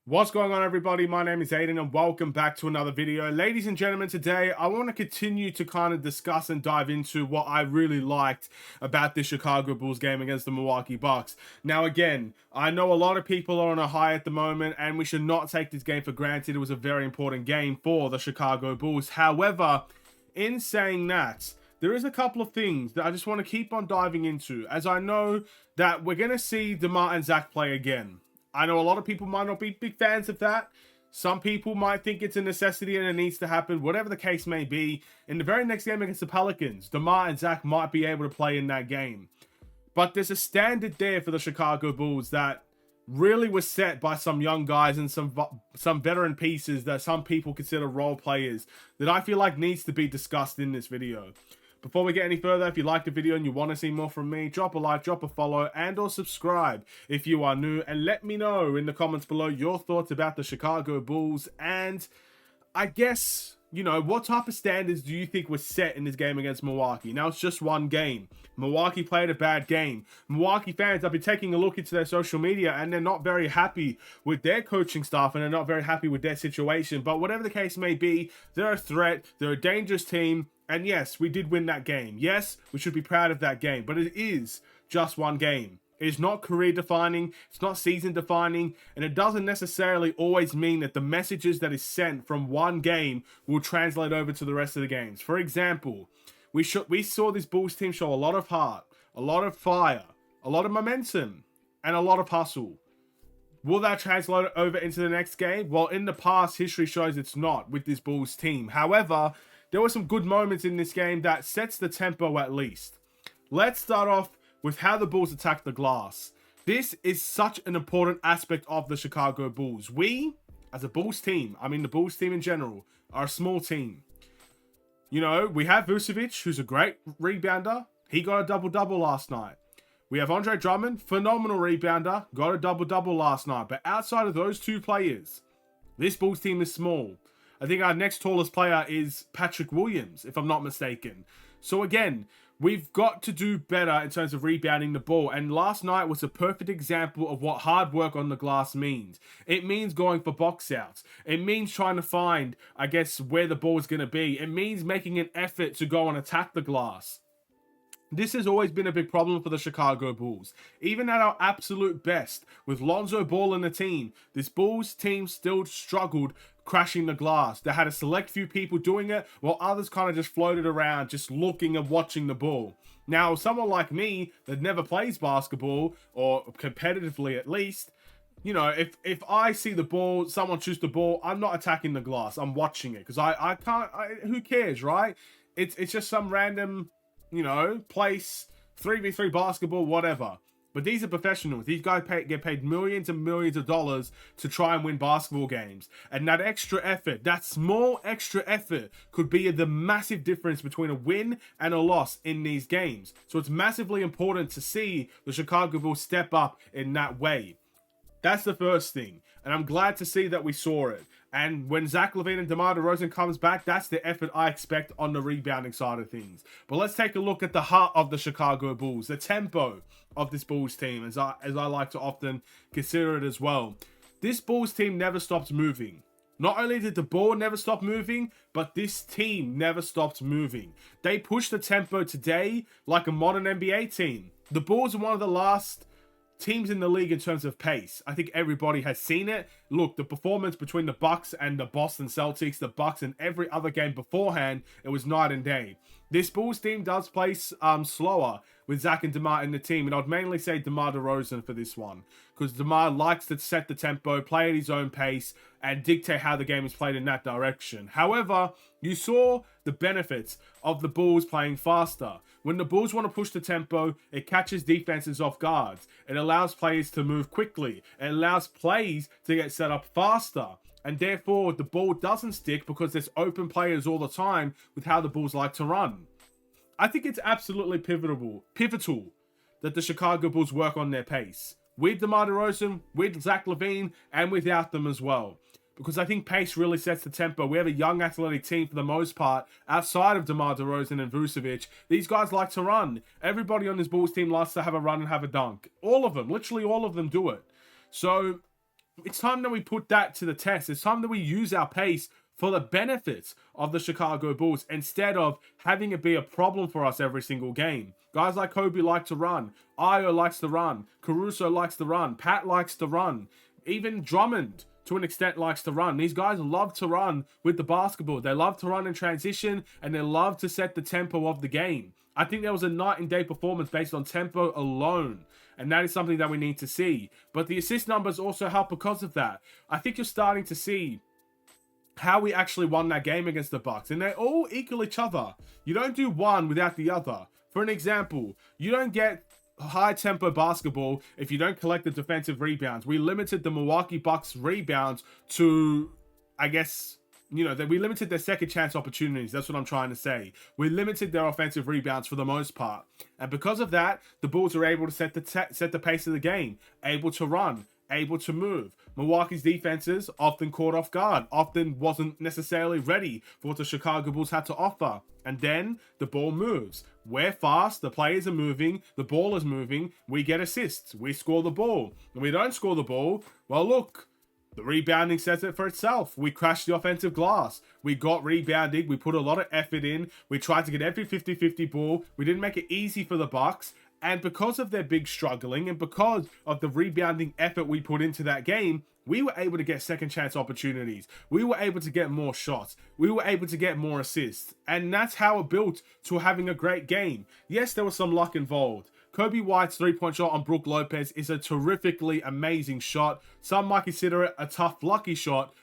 What's going on, everybody? My name is Aiden and welcome back to another video. Ladies and gentlemen, today I want to continue to kind of discuss and dive into what I really liked about the Chicago Bulls game against the Milwaukee Bucks. Now, again, I know a lot of people are on a high at the moment and we should not take this game for granted. It was a very important game for the Chicago Bulls. However, in saying that, there is a couple of things that I just want to keep on diving into, as I know that we're going to see DeMar and Zach play again. I know a lot of people might not be big fans of that. Some people might think it's a necessity and it needs to happen. Whatever the case may be, in the very next game against the Pelicans, DeMar and Zach might be able to play in that game. But there's a standard there for the Chicago Bulls that really was set by some young guys and some veteran pieces that some people consider role players that I feel like needs to be discussed in this video. Before we get any further, if you liked the video and you want to see more from me, drop a like, drop a follow, and or subscribe if you are new, and let me know in the comments below your thoughts about the Chicago Bulls, and I guess, you know, what type of standards do you think was set in this game against Milwaukee? Now, it's just one game. Milwaukee played a bad game. Milwaukee fans, I've been taking a look into their social media, and they're not very happy with their coaching staff, and they're not very happy with their situation, but whatever the case may be, they're a threat, they're a dangerous team. And yes, we did win that game. Yes, we should be proud of that game. But it is just one game. It is not career defining. It's not season defining. And it doesn't necessarily always mean that the messages that is sent from one game will translate over to the rest of the games. For example, we saw this Bulls team show a lot of heart, a lot of fire, a lot of momentum, and a lot of hustle. Will that translate over into the next game? Well, in the past, history shows it's not with this Bulls team. However, there were some good moments in this game that sets the tempo at least. Let's start off with how the Bulls attack the glass. This is such an important aspect of the Chicago Bulls. We, as a Bulls team, I mean the Bulls team in general, are a small team. You know, we have Vucevic, who's a great rebounder. He got a double-double last night. We have Andre Drummond, phenomenal rebounder, got a double-double last night. But outside of those two players, this Bulls team is small. I think our next tallest player is Patrick Williams, if I'm not mistaken. So again, we've got to do better in terms of rebounding the ball. And last night was a perfect example of what hard work on the glass means. It means going for box outs. It means trying to find, I guess, where the ball is going to be. It means making an effort to go and attack the glass. This has always been a big problem for the Chicago Bulls. Even at our absolute best, with Lonzo Ball in the team, this Bulls team still struggled crashing the glass. They had a select few people doing it, while others kind of just floated around, just looking and watching the ball. Now, someone like me that never plays basketball, or competitively at least, you know, if I see the ball, someone shoots the ball, I'm not attacking the glass. I'm watching it, because I can't, who cares, right? It's just some random, you know, place, 3v3 basketball, whatever. But these are professionals. These guys get paid millions and millions of dollars to try and win basketball games. And that extra effort, that small extra effort, could be the massive difference between a win and a loss in these games. So it's massively important to see the Chicago Bulls step up in that way. That's the first thing. And I'm glad to see that we saw it. And when Zach LaVine and DeMar DeRozan comes back, that's the effort I expect on the rebounding side of things. But let's take a look at the heart of the Chicago Bulls, the tempo of this Bulls team, as I like to often consider it as well. This Bulls team never stopped moving. Not only did the ball never stop moving, but this team never stopped moving. They pushed the tempo today like a modern NBA team. The Bulls are one of the last teams in the league in terms of pace. I think everybody has seen it. Look, the performance between the Bucks and the Boston Celtics, the Bucks in every other game beforehand, it was night and day. This Bulls team does play slower with Zach and DeMar in the team, and I'd mainly say DeMar DeRozan for this one, because DeMar likes to set the tempo, play at his own pace, and dictate how the game is played in that direction. However, you saw the benefits of the Bulls playing faster. When the Bulls want to push the tempo, it catches defenses off guards. It allows players to move quickly. It allows plays to get set up faster. And therefore, the ball doesn't stick because there's open players all the time with how the Bulls like to run. I think it's absolutely pivotal that the Chicago Bulls work on their pace. With DeMar DeRozan, with Zach LaVine, and without them as well. Because I think pace really sets the tempo. We have a young athletic team for the most part, outside of DeMar DeRozan and Vucevic. These guys like to run. Everybody on this Bulls team likes to have a run and have a dunk. All of them, literally all of them do it. So It's time that we put that to the test. It's time that we use our pace for the benefits of the Chicago Bulls instead of having it be a problem for us every single game. Guys like Kobe like to run. Ayo likes to run. Caruso likes to run. Pat likes to run. Even Drummond, to an extent, likes to run. These guys love to run with the basketball. They love to run in transition, and they love to set the tempo of the game. I think there was a night and day performance based on tempo alone, and that is something that we need to see. But the assist numbers also help because of that. I think you're starting to see how we actually won that game against the Bucks, and they all equal each other. You don't do one without the other. For an example, you don't get high tempo basketball if you don't collect the defensive rebounds. We limited the Milwaukee Bucks rebounds to, I guess, you know, that we limited their second chance opportunities. That's what I'm trying to say. We limited their offensive rebounds for the most part. And because of that, the Bulls are able to set the pace of the game, able to run, able to move. Milwaukee's defenses often caught off guard, often wasn't necessarily ready for what the Chicago Bulls had to offer. And then the ball moves. We're fast, the players are moving, the ball is moving, we get assists, we score the ball. When we don't score the ball, well, look, the rebounding says it for itself. We crashed the offensive glass. We got rebounding. We put a lot of effort in. We tried to get every 50-50 ball. We didn't make it easy for the Bucks. And because of their big struggling and because of the rebounding effort we put into that game, we were able to get second chance opportunities. We were able to get more shots. We were able to get more assists. And that's how it built to having a great game. Yes, there was some luck involved. Kobe White's three-point shot on Brook Lopez is a terrifically amazing shot. Some might consider it a tough, lucky shot.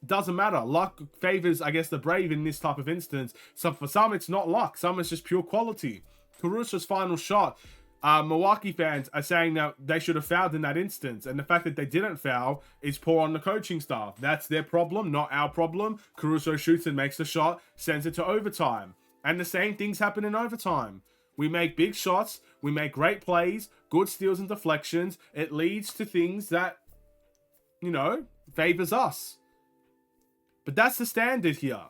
Doesn't matter. Luck favors, I guess, the brave in this type of instance. So for some, it's not luck. Some, it's just pure quality. Caruso's final shot, Milwaukee fans are saying that they should have fouled in that instance. And the fact that they didn't foul is poor on the coaching staff. That's their problem, not our problem. Caruso shoots and makes the shot, sends it to overtime. And the same things happen in overtime. We make big shots, we make great plays, good steals and deflections. It leads to things that, you know, favors us. But that's the standard here.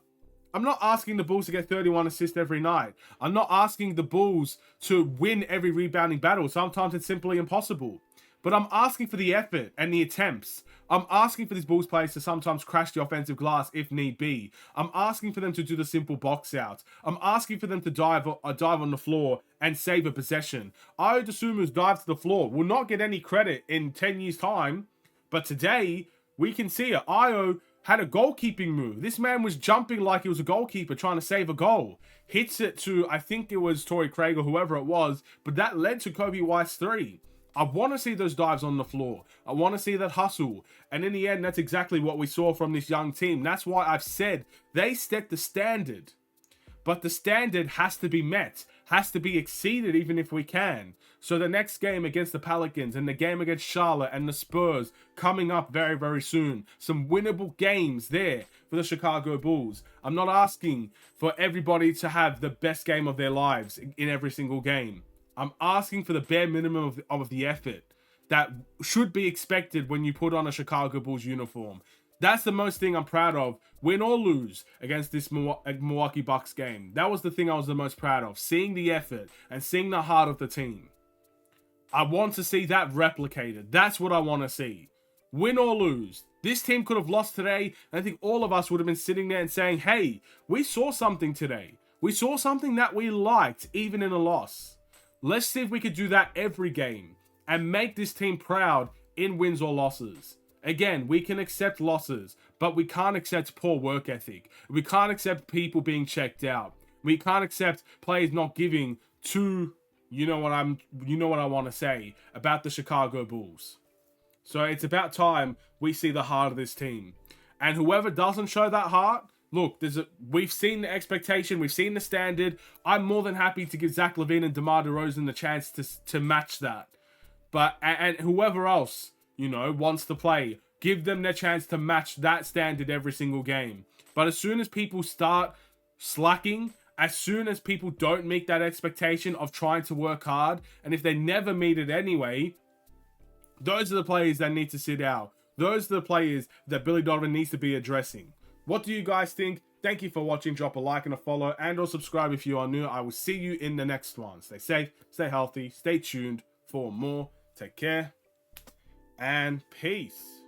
I'm not asking the Bulls to get 31 assists every night. I'm not asking the Bulls to win every rebounding battle. Sometimes it's simply impossible. But I'm asking for the effort and the attempts. I'm asking for these Bulls players to sometimes crash the offensive glass if need be. I'm asking for them to do the simple box out. I'm asking for them to dive on the floor and save a possession. Ayo Dosunmu's dive to the floor will not get any credit in 10 years' time. But today, we can see it. Ayo had a goalkeeping move. This man was jumping like he was a goalkeeper trying to save a goal. Hits it to, I think it was Torrey Craig or whoever it was, but that led to Kobe White's three. I want to see those dives on the floor. I want to see that hustle. And in the end, that's exactly what we saw from this young team. That's why I've said they set the standard. But the standard has to be met, has to be exceeded even if we can. So the next game against the Pelicans and the game against Charlotte and the Spurs coming up very, very soon. Some winnable games there for the Chicago Bulls. I'm not asking for everybody to have the best game of their lives in every single game. I'm asking for the bare minimum of the effort that should be expected when you put on a Chicago Bulls uniform. That's the most thing I'm proud of, win or lose, against this Milwaukee Bucks game. That was the thing I was the most proud of, seeing the effort and seeing the heart of the team. I want to see that replicated. That's what I want to see. Win or lose. This team could have lost today, and I think all of us would have been sitting there and saying, hey, we saw something today. We saw something that we liked, even in a loss. Let's see if we could do that every game and make this team proud in wins or losses. Again, we can accept losses, but we can't accept poor work ethic. We can't accept people being checked out. We can't accept players not giving to, you know what I want to say about the Chicago Bulls. So it's about time we see the heart of this team. And whoever doesn't show that heart, look, we've seen the expectation, we've seen the standard. I'm more than happy to give Zach LaVine and DeMar DeRozan the chance to match that. But and whoever else, you know, wants to play, give them their chance to match that standard every single game. But as soon as people start slacking, as soon as people don't meet that expectation of trying to work hard, and if they never meet it anyway, those are the players that need to sit out. Those are the players that Billy Donovan needs to be addressing. What do you guys think? Thank you for watching. Drop a like and a follow and or subscribe if you are new. I will see you in the next one. Stay safe, stay healthy, stay tuned for more. Take care and peace.